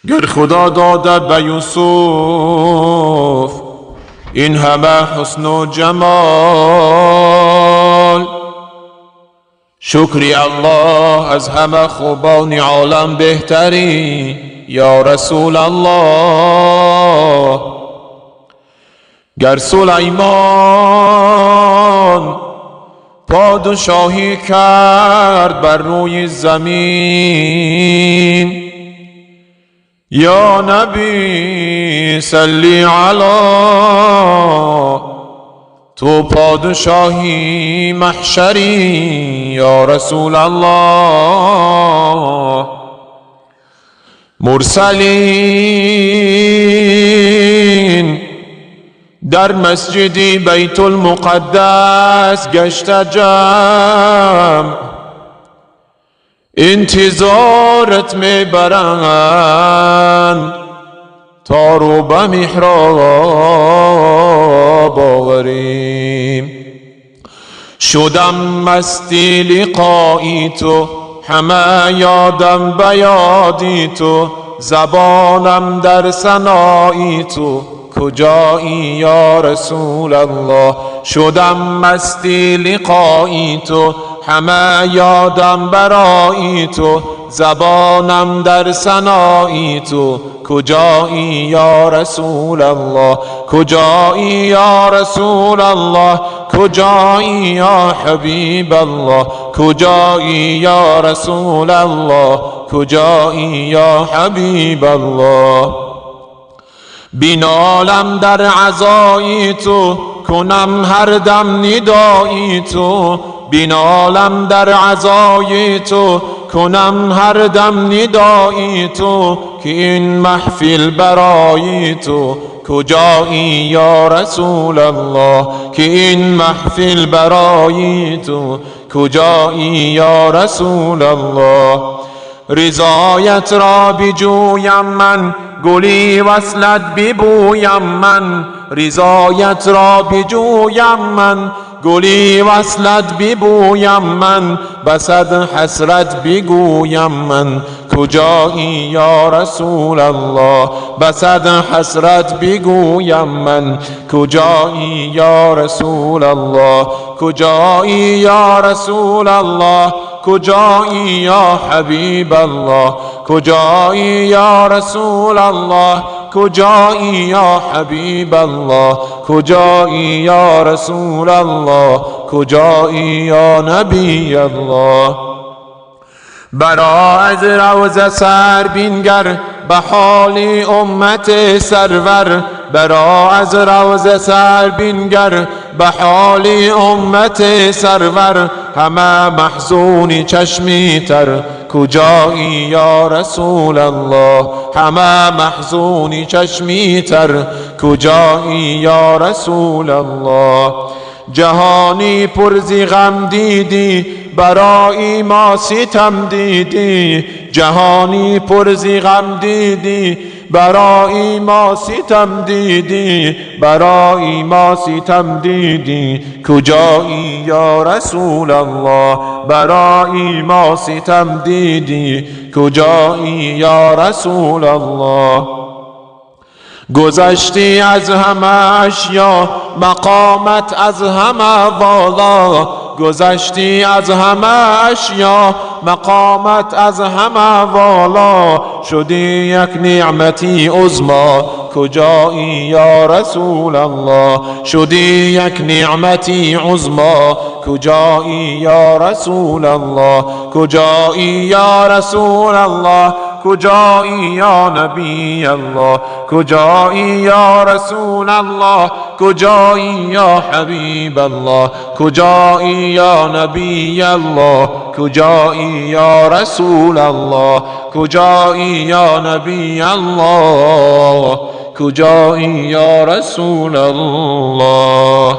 گر خدا دادد به یوسف این همه حسن و جمال، شکری الله از همه خوبان عالم بهتری یا رسول الله. گر سلیمان پادشاهی کرد بر روی زمین، یا نبی صلی علی تو پادشاهی محشری یا رسول الله. مرسلین در مسجد بیت المقدس گشت جمع، انتظارت میبرند تا رو به محراب آوریم. شدم مستی لقایی تو، همه یادم به یادی تو، زبانم در ثنایی تو، کجایی یا رسول الله. شدم مستی لقایی تو، همه یادم برایی تو، زبانم در ثنایی تو، کجایی یا رسول الله. کجایی یا رسول الله، کجایی یا حبیب الله، کجایی یا رسول الله، کجایی یا حبیب الله. بینالم در عزایی تو، کنم هر دم ندایی تو، بینالم در عزای تو، کنم هر دم ندایی تو، که این محفل برای تو، کجایی یا رسول الله. که این محفل برای تو، کجایی یا رسول الله. رضایت را بجویم من، گلی وصلت ببویم من، رضایت را بجویم من، گلی وصلت ببویم من، بصد حسرت بگویم من، کجایی یا رسول الله. بصد حسرت بگویم من، کجایی یا رسول الله. کجایی یا رسول الله، کجایی یا حبیب الله. کجایی یا رسول الله، کجایی یا حبیب الله. کجایی یا رسول الله، کجایی یا نبی الله. برا از روضه سر بینگر به حال امت سرور، برا از روضه سر بینگر به حال امت سرور، همه محزون چشمی تر، کجایی یا رسول الله. همه محزون چشمی تر، کجایی یا رسول الله. جهانی پر ز غم دیدی، برای ما ستم دیدی، جهانی پر ز غم دیدی، برای ما ستم دیدی، برای ما ستم دیدی، کجایی یا رسول الله. برای ما ستم دیدی، کجایی یا رسول الله. گذشتی از همه اشیا، مقامت از همه والا، گذشتی از همه اشیا، مقامت از همه والا، شدی یک نعمتی عظما، کجایی یا رسول الله. شدی یک نعمتی عظما، کجایی یا رسول الله. کجایی یا رسول الله، کجایی یا نبی الله. کجایی یا رسول الله، کجایی یا حبیب الله. کجایی یا نبی الله، کجایی یا رسول الله. کجایی یا نبی الله، کجایی یا رسول الله.